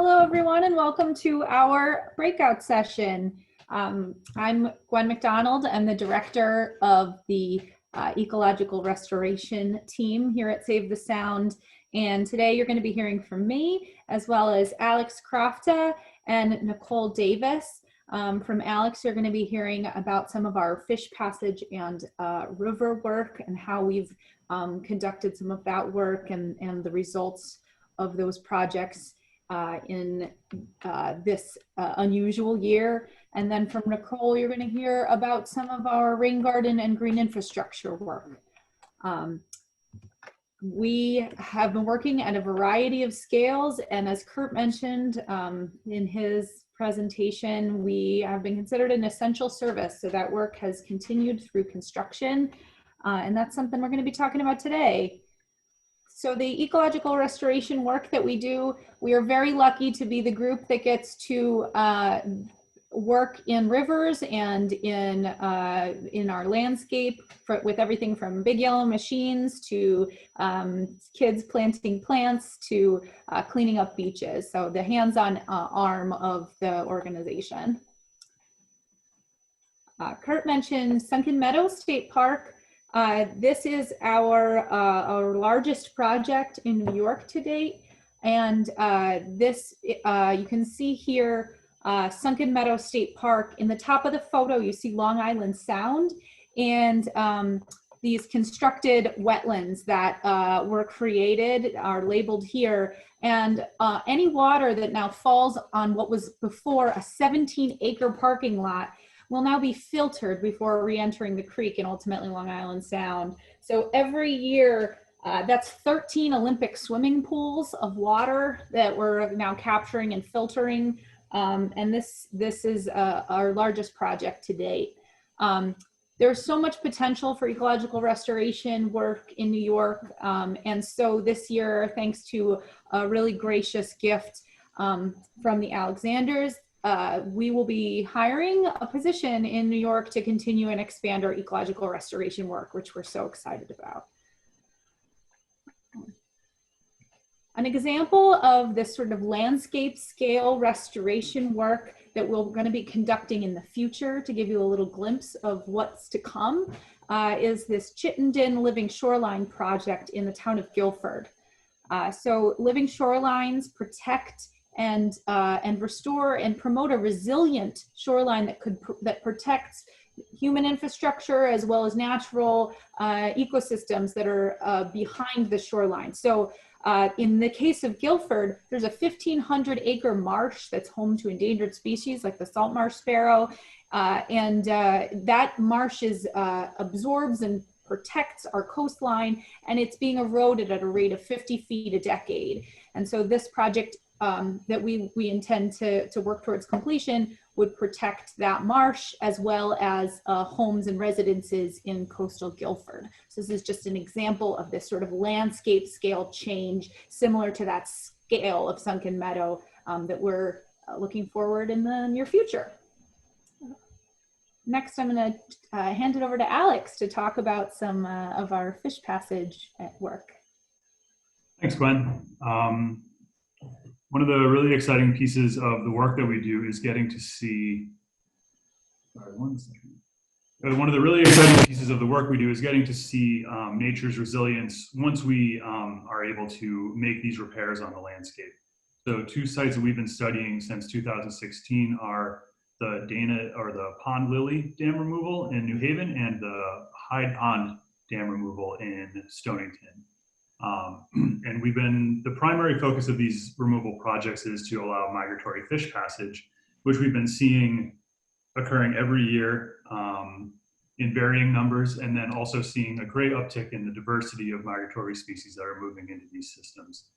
Hello, everyone, and welcome to our breakout session. I'm Gwen McDonald. I'm the director of the Ecological Restoration team here at Save the Sound. And today you're going to be hearing from me, as well as Alex Crofta and Nicole Davis. From Alex, you're going to be hearing about some of our fish passage and river work and how we've conducted some of that work and the results of those projects in this unusual year. And then from Nicole, you're going to hear about some of our rain garden and green infrastructure work. We have been working at a variety of scales, and as Kurt mentioned in his presentation, we have been considered an essential service, so that work has continued through construction, and that's something we're going to be talking about today. So the ecological restoration work that we do, we are very lucky to be the group that gets to work in rivers and in our landscape with everything from big yellow machines to kids planting plants to cleaning up beaches. So the hands-on arm of the organization. Kurt mentioned Sunken Meadow State Park. This is our largest project in New York to date, and this you can see here Sunken Meadow State Park. In the top of the photo you see Long Island Sound and these constructed wetlands that were created are labeled here, and any water that now falls on what was before a 17-acre parking lot will now be filtered before re-entering the creek and ultimately Long Island Sound. So every year, that's 13 Olympic swimming pools of water that we're now capturing and filtering. And this is our largest project to date. There's so much potential for ecological restoration work in New York. And so this year, thanks to a really gracious gift from the Alexanders, we will be hiring a position in New York to continue and expand our ecological restoration work, which we're so excited about. An example of this sort of landscape scale restoration work that we're going to be conducting in the future, to give you a little glimpse of what's to come, is this Chittenden Living Shoreline project in the town of Guilford. So living shorelines protect and restore and promote a resilient shoreline that protects human infrastructure as well as natural ecosystems that are behind the shoreline. So in the case of Guilford, there's a 1,500-acre marsh that's home to endangered species like the salt marsh sparrow, and that marsh absorbs and protects our coastline, and it's being eroded at a rate of 50 feet a decade. And so this project that we intend to work towards completion would protect that marsh as well as homes and residences in coastal Guilford. So this is just an example of this sort of landscape scale change similar to that scale of Sunken Meadow that we're looking forward in the near future. Next, I'm going to hand it over to Alex to talk about some of our fish passage at work. Thanks, Gwen. One of the really exciting pieces of the work that we do is getting to see, one of the really exciting pieces of the work we do is getting to see nature's resilience once we are able to make these repairs on the landscape. So two sites that we've been studying since 2016 are the Pond Lily dam removal in New Haven and the Hyde Pond dam removal in Stonington. And the primary focus of these removal projects is to allow migratory fish passage, which we've been seeing occurring every year in varying numbers, and then also seeing a great uptick in the diversity of migratory species that are moving into these systems.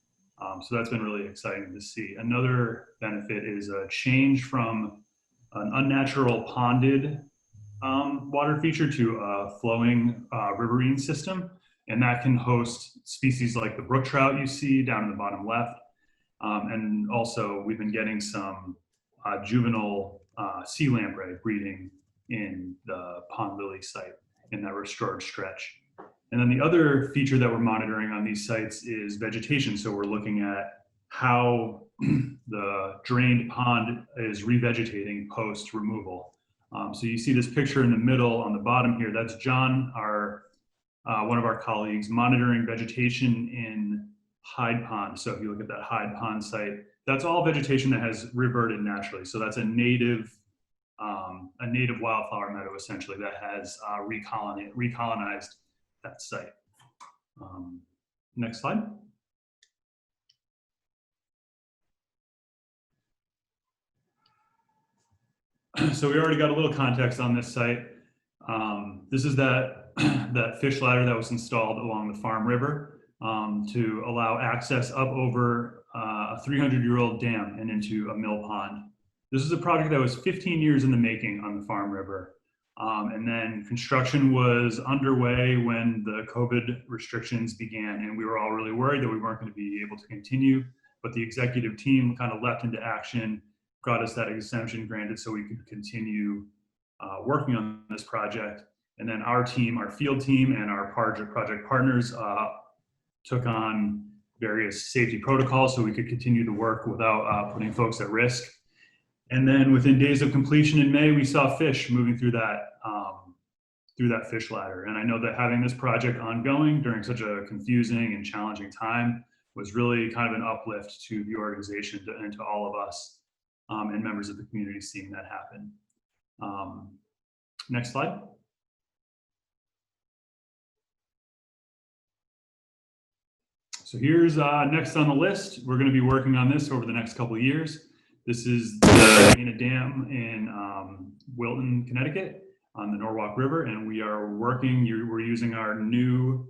So that's been really exciting to see. Another benefit is a change from an unnatural ponded water feature to a flowing riverine system. And that can host species like the brook trout you see down in the bottom left. And also we've been getting some juvenile sea lamprey breeding in the Pond Lily site in that restored stretch. And then the other feature that we're monitoring on these sites is vegetation. So we're looking at how the drained pond is revegetating post removal. So you see this picture in the middle on the bottom here. That's John, one of our colleagues, monitoring vegetation in Hyde Pond. So if you look at that Hyde Pond site, that's all vegetation that has reverted naturally. So that's a native wildflower meadow essentially that has recolonized that site. Next slide. So we already got a little context on this site. This is that fish ladder that was installed along the Farm River to allow access up over a 300-year-old dam and into a mill pond. This is a project that was 15 years in the making on the Farm River. And then construction was underway when the COVID restrictions began, and we were all really worried that we weren't going to be able to continue, but the executive team kind of leapt into action, got us that exemption granted so we could continue working on this project. And then our team, our field team, and our project partners took on various safety protocols so we could continue the work without putting folks at risk. And then within days of completion in May, we saw fish moving through that fish ladder. And I know that having this project ongoing during such a confusing and challenging time was really kind of an uplift to the organization and to all of us and members of the community seeing that happen. Next slide. So here's next on the list. We're going to be working on this over the next couple of years. This is the Dana Dam in Wilton, Connecticut on the Norwalk River, and we are we're using our new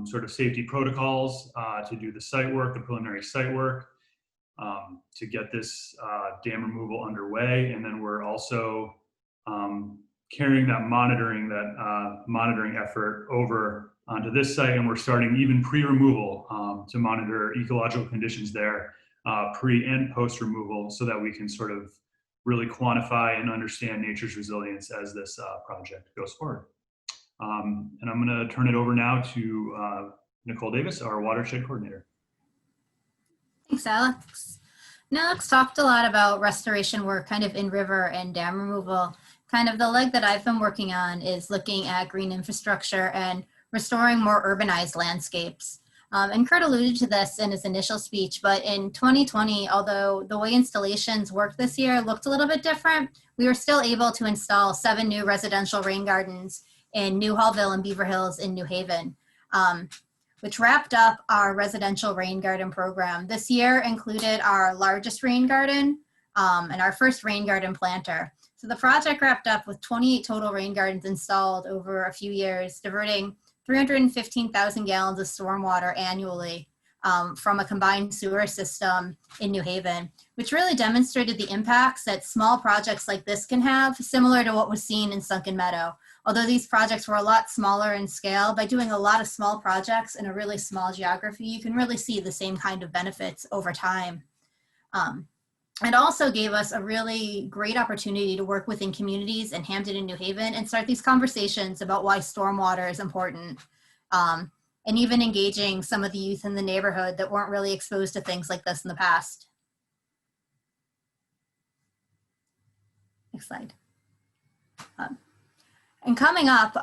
sort of safety protocols to do the site work, the preliminary site work, to get this dam removal underway. And then we're also carrying that monitoring effort over onto this site, and we're starting even pre-removal to monitor ecological conditions there, pre and post removal, so that we can sort of really quantify and understand nature's resilience as this project goes forward. And I'm going to turn it over now to Nicole Davis, our watershed coordinator. Thanks, Alex. Now, Alex talked a lot about restoration work kind of in river and dam removal. Kind of the leg that I've been working on is looking at green infrastructure and restoring more urbanized landscapes. And Kurt alluded to this in his initial speech, but in 2020, although the way installations worked this year looked a little bit different, we were still able to install 7 new residential rain gardens in New Hallville and Beaver Hills in New Haven, which wrapped up our residential rain garden program. This year included our largest rain garden and our first rain garden planter. So the project wrapped up with 28 total rain gardens installed over a few years, diverting 315,000 gallons of stormwater annually from a combined sewer system in New Haven, which really demonstrated the impacts that small projects like this can have, similar to what was seen in Sunken Meadow. Although these projects were a lot smaller in scale, by doing a lot of small projects in a really small geography, you can really see the same kind of benefits over time. It also gave us a really great opportunity to work within communities in Hampton and New Haven and start these conversations about why stormwater is important, and even engaging some of the youth in the neighborhood that weren't really exposed to things like this in the past. Next slide. And coming up,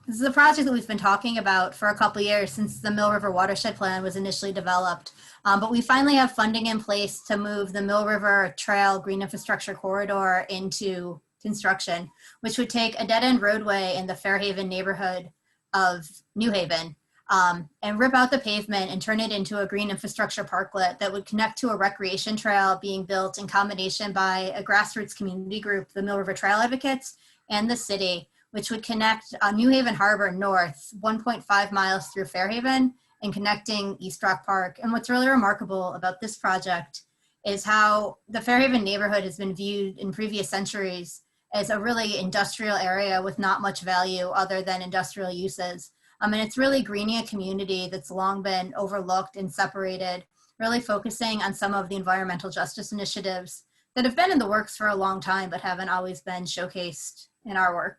this is a project that we've been talking about for a couple of years since the Mill River Watershed Plan was initially developed. But we finally have funding in place to move the Mill River Trail Green Infrastructure Corridor into construction, which would take a dead-end roadway in the Fairhaven neighborhood of New Haven and rip out the pavement and turn it into a green infrastructure parklet that would connect to a recreation trail being built in combination by a grassroots community group, the Mill River Trail Advocates, and the city, which would connect New Haven Harbor north 1.5 miles through Fairhaven and connecting East Rock Park. And what's really remarkable about this project is how the Fairhaven neighborhood has been viewed in previous centuries as a really industrial area with not much value other than industrial uses. And it's really greening a community that's long been overlooked and separated, really focusing on some of the environmental justice initiatives that have been in the works for a long time but haven't always been showcased in our work.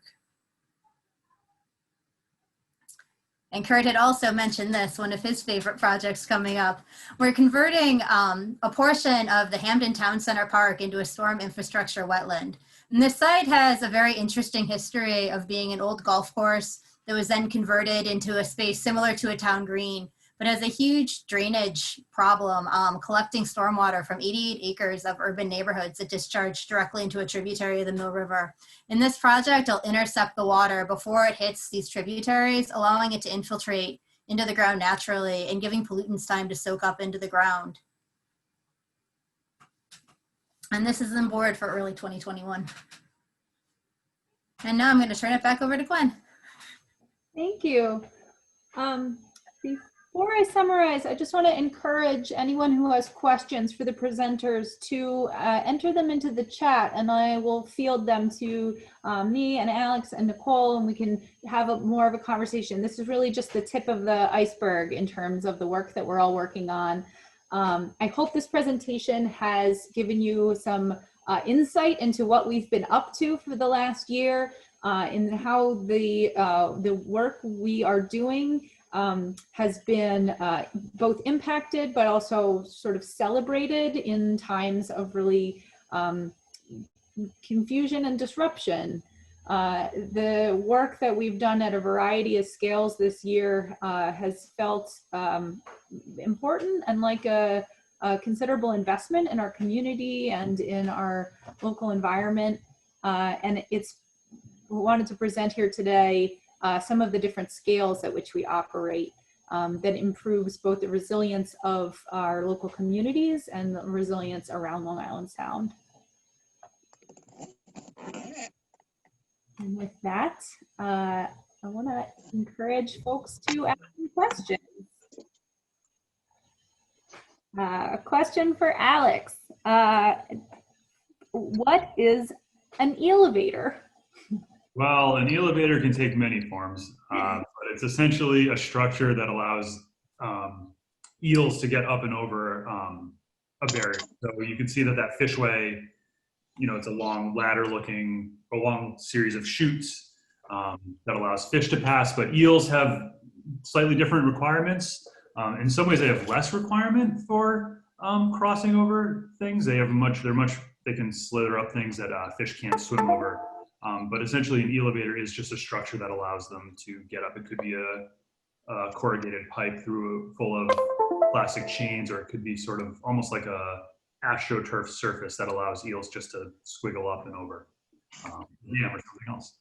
And Kurt had also mentioned this, one of his favorite projects coming up. We're converting a portion of the Hampton Town Center Park into a storm infrastructure wetland. And this site has a very interesting history of being an old golf course that was then converted into a space similar to a town green, but has a huge drainage problem, collecting stormwater from 88 acres of urban neighborhoods that discharge directly into a tributary of the Mill River. In this project, it'll intercept the water before it hits these tributaries, allowing it to infiltrate into the ground naturally and giving pollutants time to soak up into the ground. And this is on board for early 2021. And now I'm going to turn it back over to Gwen. Thank you. Before I summarize, I just want to encourage anyone who has questions for the presenters to enter them into the chat, and I will field them to me and Alex and Nicole, and we can have more of a conversation. This is really just the tip of the iceberg in terms of the work that we're all working on. I hope this presentation has given you some insight into what we've been up to for the last year, and how the work we are doing has been both impacted but also sort of celebrated in times of really confusion and disruption. The work that we've done at a variety of scales this year has felt important and like a considerable investment in our community and in our local environment. And it's wanted to present here today some of the different scales at which we operate that improves both the resilience of our local communities and the resilience around Long Island Sound. And with that, I want to encourage folks to ask some questions. A question for Alex. What is an elevator? Well, an elevator can take many forms, but it's essentially a structure that allows eels to get up and over a barrier. So you can see that fishway, you know, it's a long ladder looking, a long series of chutes that allows fish to pass, but eels have slightly different requirements. In some ways they have less requirement for crossing over things. They can slither up things that fish can't swim over. But essentially an elevator is just a structure that allows them to get up. It could be a corrugated pipe full of plastic chains, or it could be sort of almost like a astroturf surface that allows eels just to squiggle up and over. Yeah, or something else.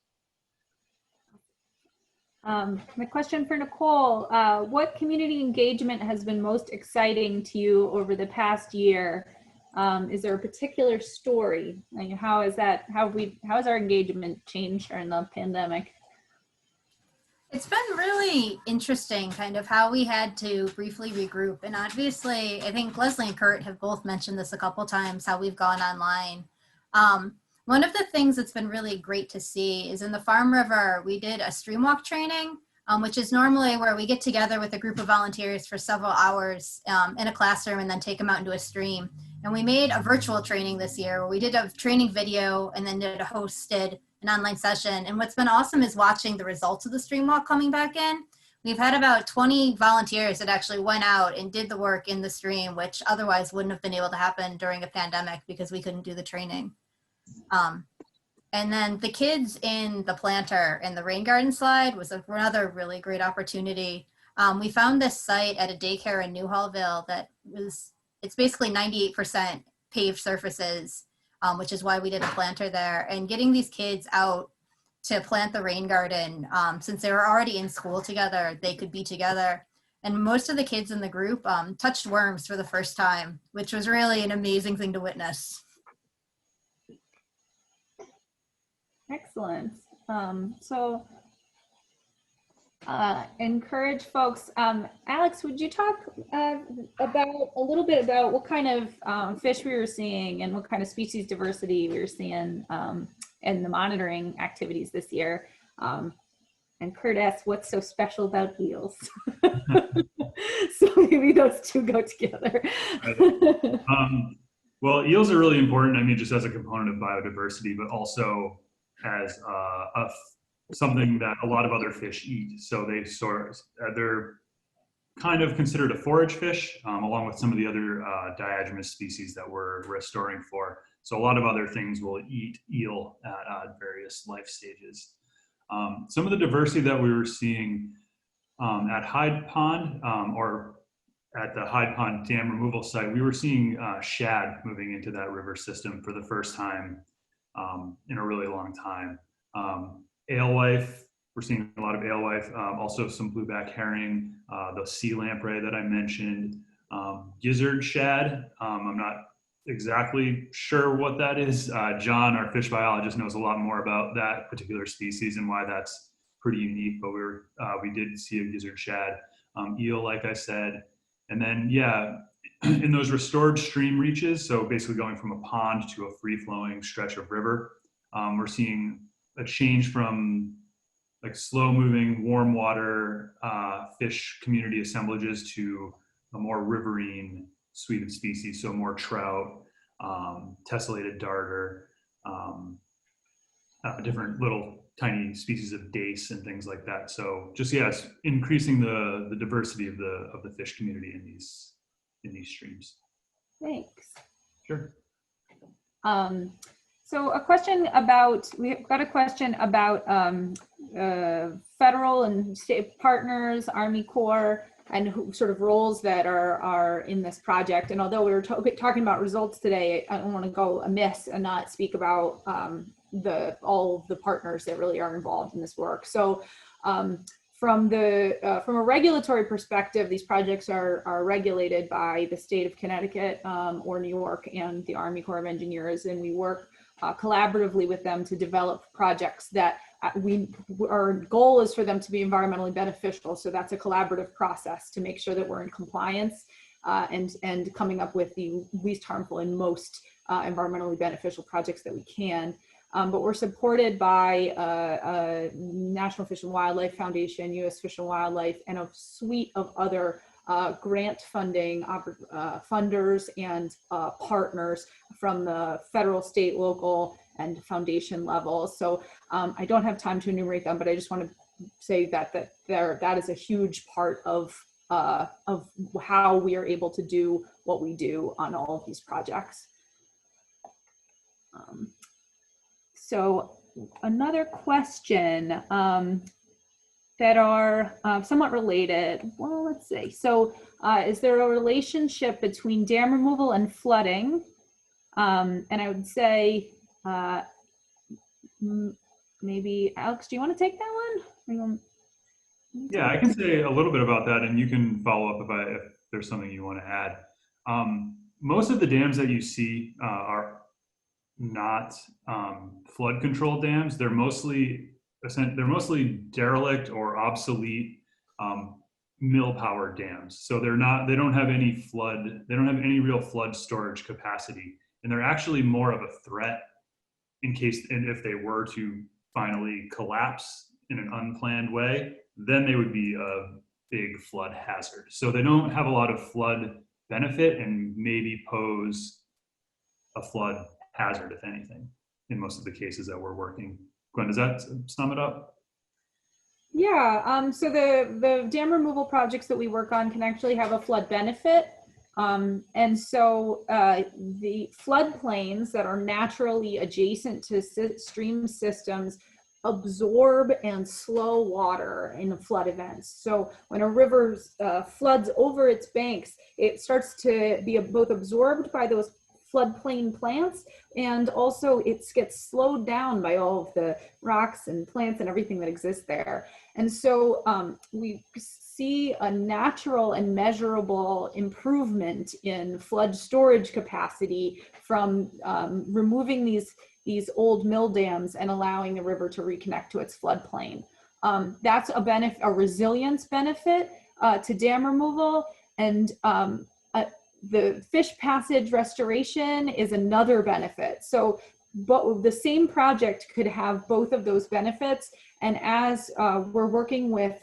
My question for Nicole, what community engagement has been most exciting to you over the past year? Is there a particular story? Like how has our engagement changed during the pandemic? It's been really interesting kind of how we had to briefly regroup. And obviously, I think Leslie and Kurt have both mentioned this a couple times, how we've gone online. One of the things that's been really great to see is in the Farm River, we did a stream walk training, which is normally where we get together with a group of volunteers for several hours in a classroom and then take them out into a stream. And we made a virtual training this year where we did a training video and then hosted an online session. And what's been awesome is watching the results of the stream walk coming back in. We've had about 20 volunteers that actually went out and did the work in the stream, which otherwise wouldn't have been able to happen during a pandemic because we couldn't do the training. And then the kids in the planter and the rain garden slide was another really great opportunity. We found this site at a daycare in New Hallville that it's basically 98% paved surfaces, which is why we did a planter there. And getting these kids out to plant the rain garden, since they were already in school together, they could be together. And most of the kids in the group touched worms for the first time, which was really an amazing thing to witness. Excellent. Encourage folks. Alex, would you talk about a little bit about what kind of fish we were seeing and what kind of species diversity we were seeing in the monitoring activities this year? And Kurt asked, what's so special about eels? So maybe those two go together. Well, eels are really important, I mean, just as a component of biodiversity, but also as something that a lot of other fish eat. So they're kind of considered a forage fish, along with some of the other diagenous species that we're restoring for. So a lot of other things will eat eel at various life stages. Some of the diversity that we were seeing at Hyde Pond, or at the Hyde Pond dam removal site, we were seeing shad moving into that river system for the first time in a really long time. Alewife, we're seeing a lot of alewife, also some blueback herring, the sea lamprey that I mentioned, gizzard shad. I'm not exactly sure what that is. John, our fish biologist, knows a lot more about that particular species and why that's pretty unique, but we did see a gizzard shad, eel, like I said. And then, yeah, in those restored stream reaches, so basically going from a pond to a free-flowing stretch of river, we're seeing a change from like slow-moving warm water fish community assemblages to a more riverine suite of species, so more trout, tessellated darter, different little tiny species of dace and things like that. So just, yes, increasing the diversity of the fish community in these streams. Thanks. Sure. So we've got a question about federal and state partners, Army Corps, and sort of roles that are in this project. And although we were talking about results today, I don't want to go amiss and not speak about all of the partners that really are involved in this work. So from a regulatory perspective, these projects are regulated by the state of Connecticut or New York and the Army Corps of Engineers, and we work collaboratively with them to develop projects that our goal is for them to be environmentally beneficial. So that's a collaborative process to make sure that we're in compliance and coming up with the least harmful and most environmentally beneficial projects that we can. But we're supported by National Fish and Wildlife Foundation, U.S. Fish and Wildlife, and a suite of other grant funding funders and partners from the federal, state, local, and foundation level. So I don't have time to enumerate them, but I just want to say that that is a huge part of how we are able to do what we do on all of these projects. So another question that are somewhat related. Well, let's see. So is there a relationship between dam removal and flooding? And I would say maybe, Alex, do you want to take that one? Yeah, I can say a little bit about that, and you can follow up if there's something you want to add. Most of the dams that you see are not flood control dams. They're mostly derelict or obsolete mill powered dams. So they don't have any real flood storage capacity, and they're actually more of a threat if they were to finally collapse in an unplanned way, then they would be a big flood hazard. So they don't have a lot of flood benefit and maybe pose a flood hazard, if anything, in most of the cases that we're working. Gwen, does that sum it up? Yeah, so the dam removal projects that we work on can actually have a flood benefit. And so the floodplains that are naturally adjacent to stream systems absorb and slow water in flood events. So when a river floods over its banks, it starts to be both absorbed by those floodplain plants, and also it gets slowed down by all of the rocks and plants and everything that exists there. And so we see a natural and measurable improvement in flood storage capacity from removing these old mill dams and allowing the river to reconnect to its floodplain. That's a resilience benefit to dam removal, and the fish passage restoration is another benefit. So but the same project could have both of those benefits. And as we're working with,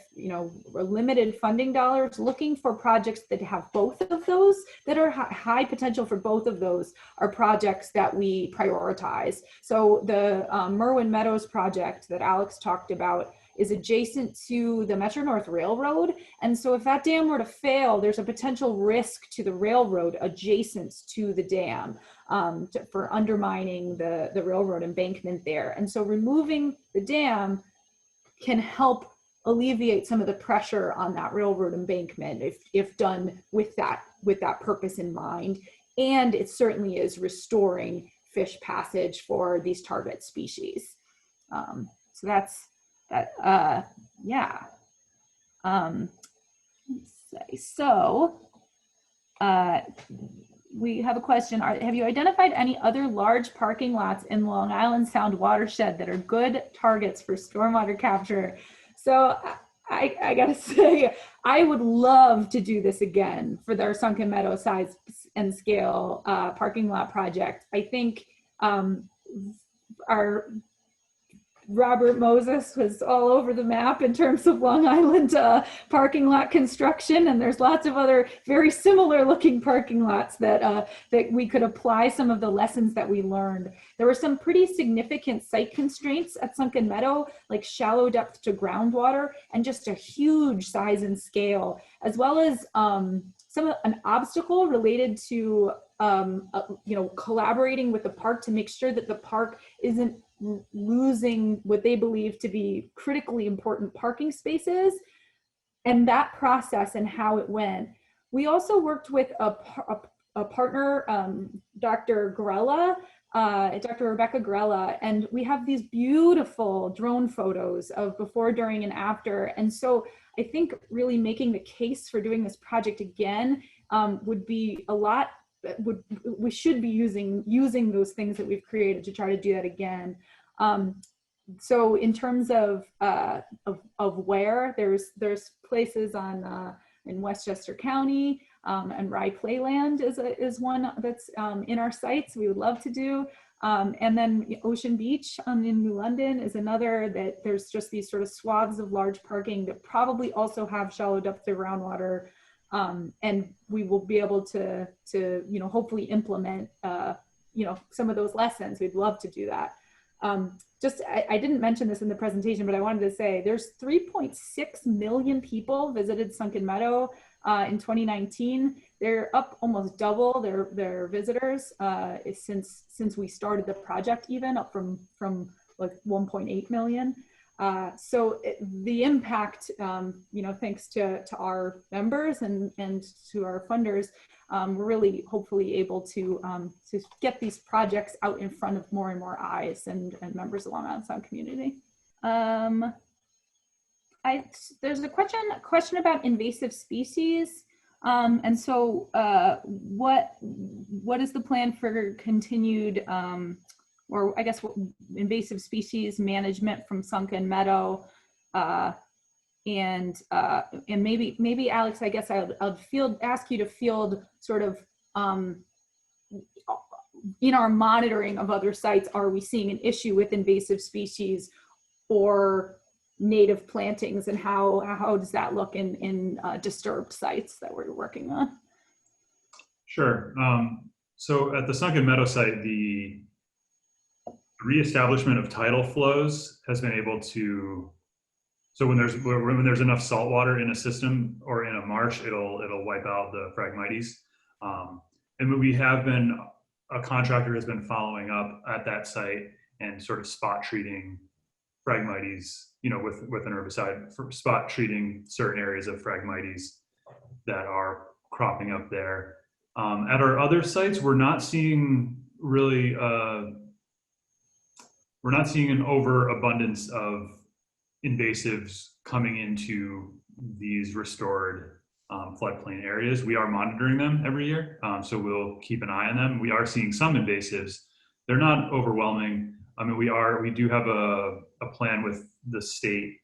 limited funding dollars, looking for projects that have both of those, that are high potential for both of those, are projects that we prioritize. So the Merwin Meadows project that Alex talked about is adjacent to the Metro North Railroad. And so if that dam were to fail, there's a potential risk to the railroad adjacent to the dam for undermining the railroad embankment there. And so removing the dam can help alleviate some of the pressure on that railroad embankment if done with that purpose in mind. And it certainly is restoring fish passage for these target species. So that's that. Yeah. Let's see. So we have a question. Have you identified any other large parking lots in Long Island Sound watershed that are good targets for stormwater capture? So I gotta say, I would love to do this again for their Sunken Meadow size and scale parking lot project. I think our Robert Moses was all over the map in terms of Long Island parking lot construction, and there's lots of other very similar looking parking lots that we could apply some of the lessons that we learned. There were some pretty significant site constraints at Sunken Meadow, like shallow depth to groundwater and just a huge size and scale, as well as an obstacle related to collaborating with the park to make sure that the park isn't losing what they believe to be critically important parking spaces, and that process and how it went. We also worked with a partner, Dr. Grella, Dr. Rebecca Grella, and we have these beautiful drone photos of before, during, and after. And so I think really making the case for doing this project again would be a lot. We should be using those things that we've created to try to do that again. So in terms of where, there's places in Westchester County, and Rye Playland is one that's in our sites we would love to do. And then Ocean Beach in New London is another that there's just these sort of swaths of large parking that probably also have shallow depth to groundwater. And we will be able to hopefully implement, some of those lessons. We'd love to do that. I didn't mention this in the presentation, but I wanted to say there's 3.6 million people visited Sunken Meadow in 2019. They're up almost double their visitors since we started the project, even up from like 1.8 million. So the impact, thanks to our members and to our funders, we're really hopefully able to get these projects out in front of more and more eyes and members of the Long Island Sound community. There's a question about invasive species. And so what is the plan for continued or I guess invasive species management from Sunken Meadow, and maybe Alex, I guess I'll ask you to field sort of in our monitoring of other sites, are we seeing an issue with invasive species or native plantings, and how does that look in disturbed sites that we're working on? Sure. So at the Sunken Meadow site, the reestablishment of tidal flows has been able to, so when there's enough salt water in a system or in a marsh, it'll wipe out the Phragmites. And we have been, a contractor has been following up at that site and sort of spot treating Phragmites, with an herbicide, for spot treating certain areas of Phragmites that are cropping up there. At our other sites, we're not seeing really, we're not seeing an overabundance of invasives coming into these restored floodplain areas. We are monitoring them every year, so we'll keep an eye on them. We are seeing some invasives. They're not overwhelming. I mean, we do have a plan with the state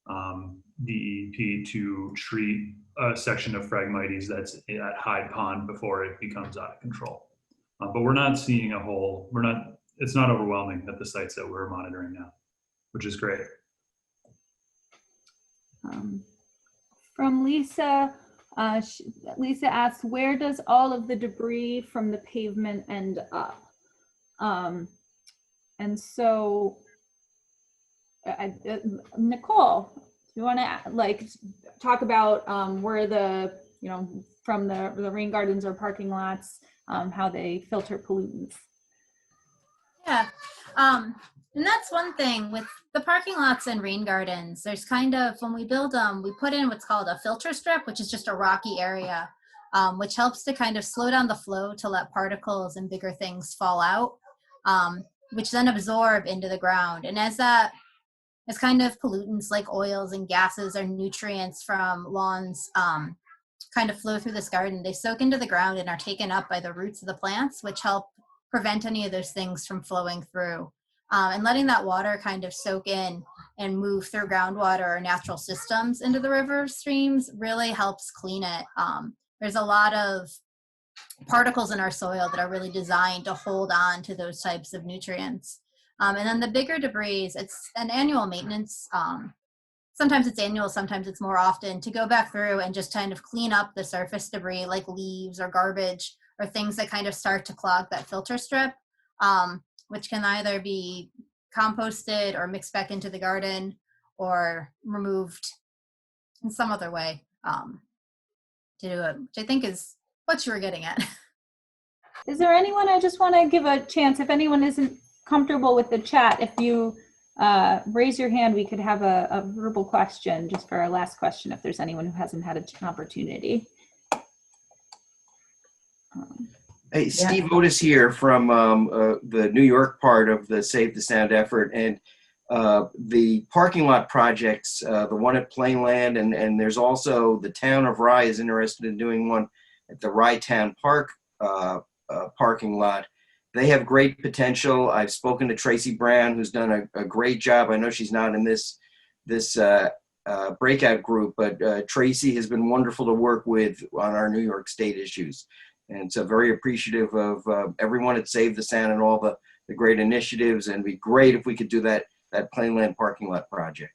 DEP to treat a section of Phragmites that's at Hyde Pond before it becomes out of control. But we're not seeing it's not overwhelming at the sites that we're monitoring now, which is great. From Lisa, Lisa asks, where does all of the debris from the pavement end up? And so, Nicole, do you want to like talk about where the, from the rain gardens or parking lots, how they filter pollutants? Yeah, and that's one thing with the parking lots and rain gardens. There's kind of, when we build them, we put in what's called a filter strip, which is just a rocky area, which helps to kind of slow down the flow to let particles and bigger things fall out, which then absorb into the ground. And as kind of pollutants like oils and gases or nutrients from lawns kind of flow through this garden, they soak into the ground and are taken up by the roots of the plants, which help prevent any of those things from flowing through. And letting that water kind of soak in and move through groundwater or natural systems into the river streams really helps clean it. There's a lot of particles in our soil that are really designed to hold on to those types of nutrients. And then the bigger debris, it's an annual maintenance. Sometimes it's annual, sometimes it's more often, to go back through and just kind of clean up the surface debris like leaves or garbage or things that kind of start to clog that filter strip, which can either be composted or mixed back into the garden or removed in some other way to do it, which I think is what you were getting at. Is there anyone, I just want to give a chance, if anyone isn't comfortable with the chat, if you raise your hand, we could have a verbal question just for our last question if there's anyone who hasn't had an opportunity. Hey, Steve Otis here from the New York part of the Save the Sound effort, and the parking lot projects, the one at Plainland, and there's also the town of Rye is interested in doing one at the Rye Town Park parking lot. They have great potential. I've spoken to Tracy Brown, who's done a great job. I know she's not in this breakout group, but Tracy has been wonderful to work with on our New York State issues. And so very appreciative of everyone at Save the Sound and all the great initiatives. And it'd be great if we could do that Plainland parking lot project.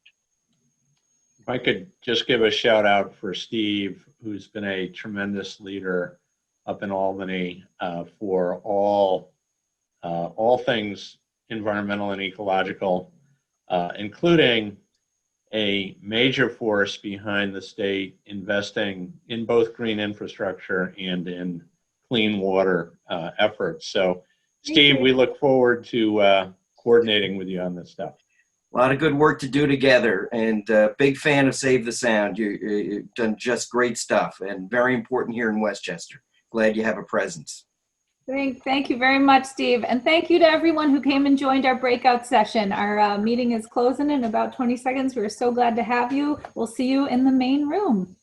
If I could just give a shout out for Steve, who's been a tremendous leader up in Albany for all things environmental and ecological, including a major force behind the state investing in both green infrastructure and in clean water efforts. So, Steve, we look forward to coordinating with you on this stuff. A lot of good work to do together, and big fan of Save the Sound. You've done just great stuff, and very important here in Westchester. Glad you have a presence. Thank you very much, Steve. And thank you to everyone who came and joined our breakout session. Our meeting is closing in about 20 seconds. We're so glad to have you. We'll see you in the main room.